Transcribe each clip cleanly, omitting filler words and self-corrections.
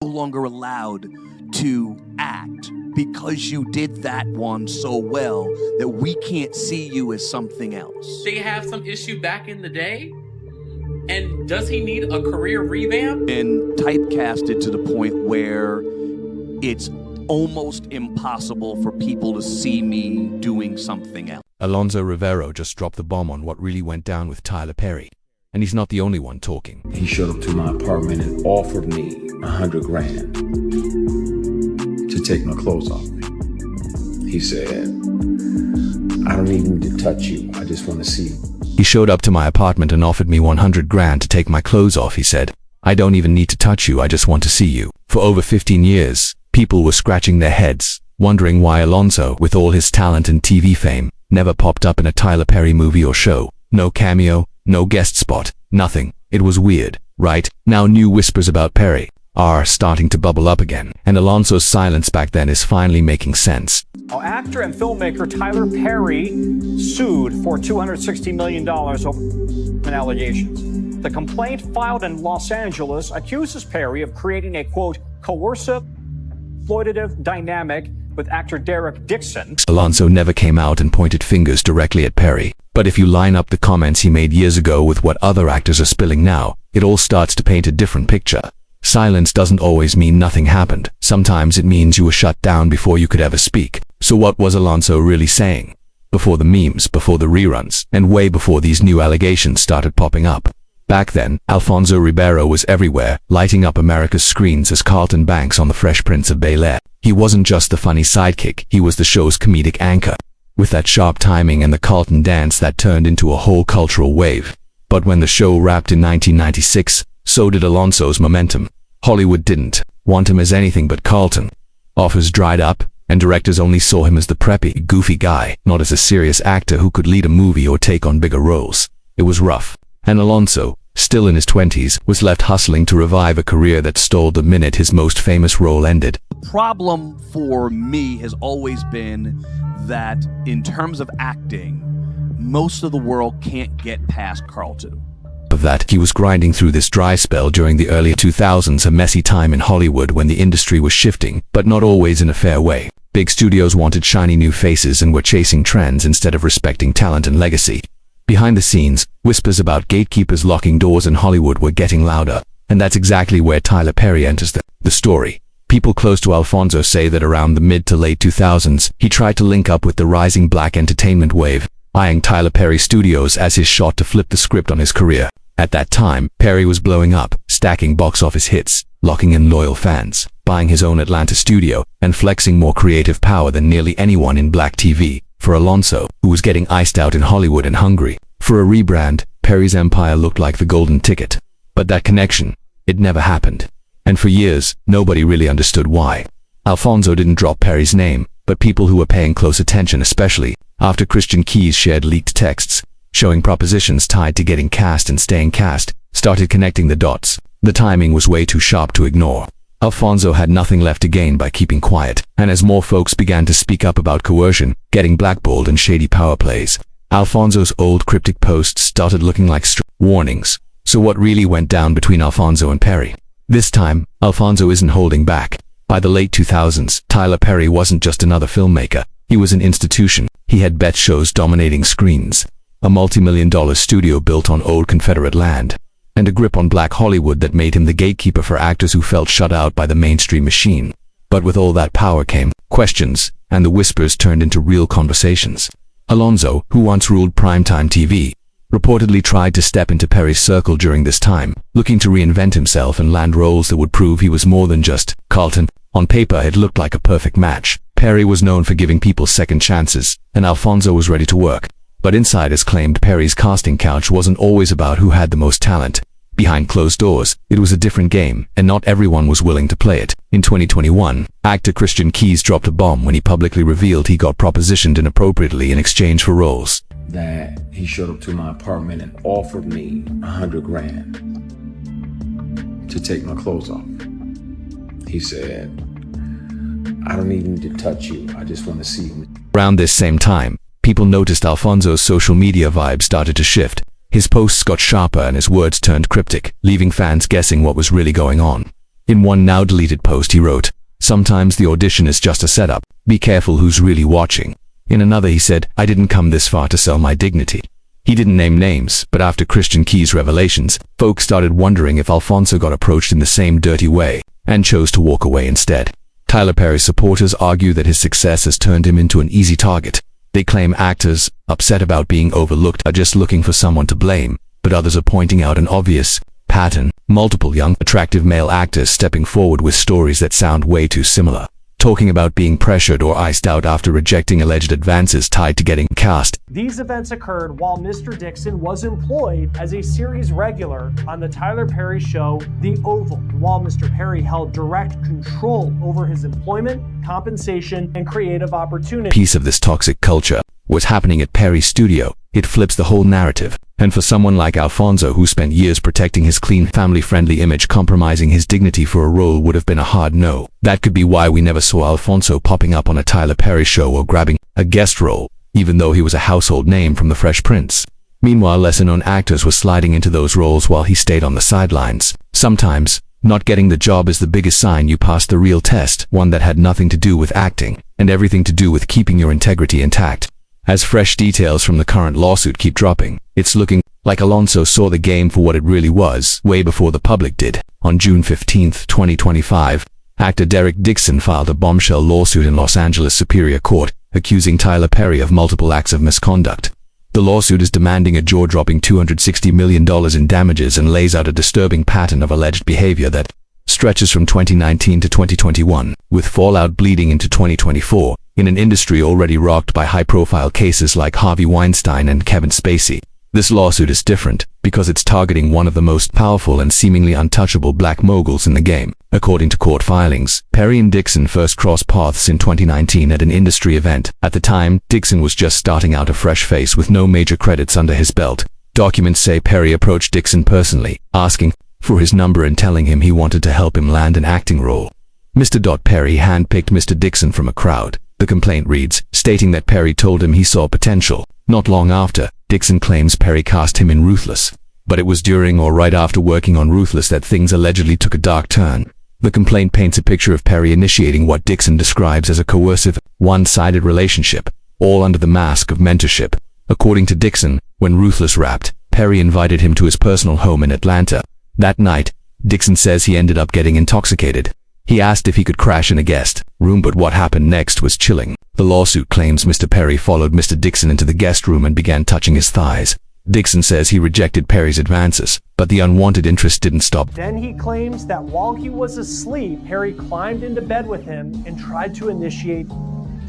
no longer allowed to act because you did that one so well that we can't see you as something else. They have some issue back in the day? And does he need a career revamp? And typecasted to the point where it's almost impossible for people to see me doing something else. Alfonso Ribeiro just dropped the bomb on what really went down with Tyler Perry. And he's not the only one talking. He showed up to my apartment and offered me $100 grand to take my clothes off me. He said, I don't even need to touch you. I just want to see you. He showed up to my apartment and offered me 100 grand to take my clothes off, he said. I don't even need to touch you, I just want to see you. For over 15 years, people were scratching their heads, wondering why Alfonso, with all his talent and TV fame, never popped up in a Tyler Perry movie or show. No cameo, no guest spot, nothing. It was weird, right? Now new whispers about Perry are starting to bubble up again, and Alfonso's silence back then is finally making sense. Actor and filmmaker Tyler Perry sued for $260 million over allegations. The complaint filed in Los Angeles accuses Perry of creating a, quote, coercive, exploitative dynamic with actor Derek Dixon. Alfonso never came out and pointed fingers directly at Perry. But if you line up the comments he made years ago with what other actors are spilling now, it all starts to paint a different picture. Silence doesn't always mean nothing happened. Sometimes it means you were shut down before you could ever speak. So what was Alfonso really saying? Before the memes, before the reruns, and way before these new allegations started popping up. Back then, Alfonso Ribeiro was everywhere, lighting up America's screens as Carlton Banks on the Fresh Prince of Bel-Air. He wasn't just the funny sidekick, he was the show's comedic anchor, with that sharp timing and the Carlton dance that turned into a whole cultural wave. But when the show wrapped in 1996, so did Alfonso's momentum. Hollywood didn't want him as anything but Carlton. Offers dried up, and directors only saw him as the preppy, goofy guy, not as a serious actor who could lead a movie or take on bigger roles. It was rough. And Alfonso, still in his 20s, was left hustling to revive a career that stalled the minute his most famous role ended. The problem for me has always been that in terms of acting, most of the world can't get past Carlton. Of that, he was grinding through this dry spell during the early 2000s, a messy time in Hollywood when the industry was shifting, but not always in a fair way. Big studios wanted shiny new faces and were chasing trends instead of respecting talent and legacy. Behind the scenes, whispers about gatekeepers locking doors in Hollywood were getting louder, and that's exactly where Tyler Perry enters the story. People close to Alfonso say that around the mid to late 2000s, he tried to link up with the rising black entertainment wave, eyeing Tyler Perry Studios as his shot to flip the script on his career. At that time, Perry was blowing up, stacking box office hits, locking in loyal fans, buying his own Atlanta studio, and flexing more creative power than nearly anyone in black TV. For Alfonso, who was getting iced out in Hollywood and hungry for a rebrand, Perry's empire looked like the golden ticket. But that connection, it never happened. And for years, nobody really understood why. Alfonso didn't drop Perry's name, but people who were paying close attention, especially after Christian Keys shared leaked texts showing propositions tied to getting cast and staying cast, started connecting the dots. The timing was way too sharp to ignore. Alfonso had nothing left to gain by keeping quiet, and as more folks began to speak up about coercion, getting blackballed and shady power plays, Alfonso's old cryptic posts started looking like warnings. So what really went down between Alfonso and Perry? This time, Alfonso isn't holding back. By the late 2000s, Tyler Perry wasn't just another filmmaker, he was an institution. He had bet shows dominating screens, a multi-million-dollar studio built on old Confederate land, and a grip on black Hollywood that made him the gatekeeper for actors who felt shut out by the mainstream machine. But with all that power came questions, and the whispers turned into real conversations. Alfonso, who once ruled primetime TV, reportedly tried to step into Perry's circle during this time, looking to reinvent himself and land roles that would prove he was more than just Carlton. On paper, it looked like a perfect match. Perry was known for giving people second chances, and Alfonso was ready to work. But insiders claimed Perry's casting couch wasn't always about who had the most talent. Behind closed doors, it was a different game, and not everyone was willing to play it. In 2021, actor Christian Keys dropped a bomb when he publicly revealed he got propositioned inappropriately in exchange for roles. That he showed up to my apartment and offered me $100 grand to take my clothes off. He said, I don't even need to touch you, I just want to see you. Around this same time, people noticed Alfonso's social media vibe started to shift. His posts got sharper and his words turned cryptic, leaving fans guessing what was really going on. In one now-deleted post he wrote, "Sometimes the audition is just a setup. Be careful who's really watching." In another he said, "I didn't come this far to sell my dignity." He didn't name names, but after Christian Key's revelations, folks started wondering if Alfonso got approached in the same dirty way and chose to walk away instead. Tyler Perry's supporters argue that his success has turned him into an easy target. They claim actors, upset about being overlooked, are just looking for someone to blame, but others are pointing out an obvious pattern: multiple young, attractive male actors stepping forward with stories that sound way too similar, talking about being pressured or iced out after rejecting alleged advances tied to getting cast. These events occurred while Mr. Dixon was employed as a series regular on the Tyler Perry show, The Oval, while Mr. Perry held direct control over his employment, compensation, and creative opportunities. Piece of this toxic culture was happening at Perry's studio. It flips the whole narrative. And for someone like Alfonso, who spent years protecting his clean, family-friendly image, compromising his dignity for a role would have been a hard no. That could be why we never saw Alfonso popping up on a Tyler Perry show or grabbing a guest role, even though he was a household name from The Fresh Prince. Meanwhile, lesser-known actors were sliding into those roles while he stayed on the sidelines. Sometimes, not getting the job is the biggest sign you passed the real test, one that had nothing to do with acting, and everything to do with keeping your integrity intact. As fresh details from the current lawsuit keep dropping, it's looking like Alfonso saw the game for what it really was, way before the public did. On June 15, 2025, actor Derek Dixon filed a bombshell lawsuit in Los Angeles Superior Court, accusing Tyler Perry of multiple acts of misconduct. The lawsuit is demanding a jaw-dropping $260 million in damages and lays out a disturbing pattern of alleged behavior that stretches from 2019 to 2021, with fallout bleeding into 2024, in an industry already rocked by high-profile cases like Harvey Weinstein and Kevin Spacey. This lawsuit is different because it's targeting one of the most powerful and seemingly untouchable black moguls in the game. According to court filings, Perry and Dixon first crossed paths in 2019 at an industry event. At the time, Dixon was just starting out, a fresh face with no major credits under his belt. Documents say Perry approached Dixon personally, asking for his number and telling him he wanted to help him land an acting role. Mr. Perry handpicked Mr. Dixon from a crowd. The complaint reads, stating that Perry told him he saw potential. Not long after, Dixon claims Perry cast him in Ruthless. But it was during or right after working on Ruthless that things allegedly took a dark turn. The complaint paints a picture of Perry initiating what Dixon describes as a coercive, one-sided relationship, all under the mask of mentorship. According to Dixon, when Ruthless wrapped, Perry invited him to his personal home in Atlanta. That night, Dixon says he ended up getting intoxicated. He asked if he could crash in a guest room, but what happened next was chilling. The lawsuit claims Mr. Perry followed Mr. Dixon into the guest room and began touching his thighs. Dixon says he rejected Perry's advances, but the unwanted interest didn't stop. Then he claims that while he was asleep, Perry climbed into bed with him and tried to initiate.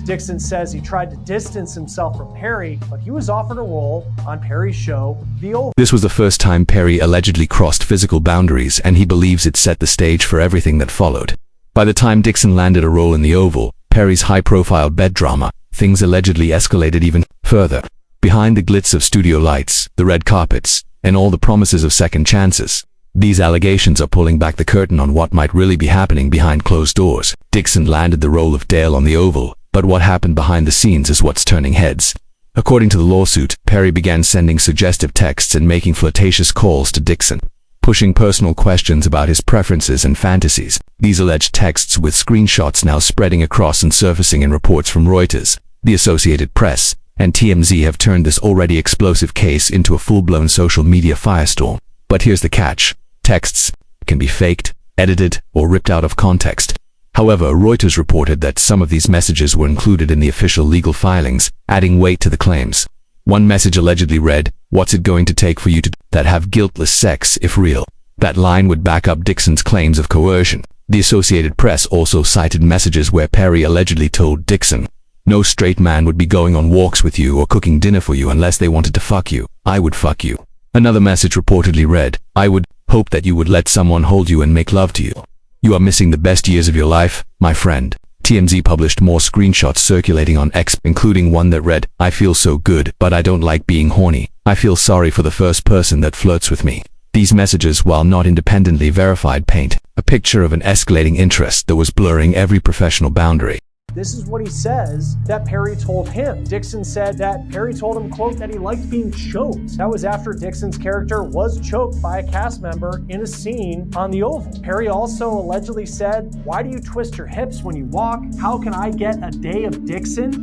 Dixon says he tried to distance himself from Perry, but he was offered a role on Perry's show, The Oval. This was the first time Perry allegedly crossed physical boundaries, and he believes it set the stage for everything that followed. By the time Dixon landed a role in The Oval, Perry's high-profile bed drama, things allegedly escalated even further. Behind the glitz of studio lights, the red carpets, and all the promises of second chances, these allegations are pulling back the curtain on what might really be happening behind closed doors. Dixon landed the role of Dale on The Oval, but what happened behind the scenes is what's turning heads. According to the lawsuit, Perry began sending suggestive texts and making flirtatious calls to Dixon, pushing personal questions about his preferences and fantasies. These alleged texts, with screenshots now spreading across and surfacing in reports from Reuters, the Associated Press, and TMZ, have turned this already explosive case into a full-blown social media firestorm. But here's the catch. Texts can be faked, edited, or ripped out of context. However, Reuters reported that some of these messages were included in the official legal filings, adding weight to the claims. One message allegedly read, "What's it going to take for you to that have guiltless sex if real?" That line would back up Dixon's claims of coercion. The Associated Press also cited messages where Perry allegedly told Dixon, "No straight man would be going on walks with you or cooking dinner for you unless they wanted to fuck you. I would fuck you." Another message reportedly read, "I would hope that you would let someone hold you and make love to you. You are missing the best years of your life, my friend." TMZ published more screenshots circulating on X, including one that read, "I feel so good, but I don't like being horny. I feel sorry for the first person that flirts with me." These messages, while not independently verified, paint a picture of an escalating interest that was blurring every professional boundary. This is what he says that Perry told him. Dixon said that Perry told him, quote, that he liked being choked. That was after Dixon's character was choked by a cast member in a scene on the Oval. Perry also allegedly said, "Why do you twist your hips when you walk? How can I get a day of Dixon?"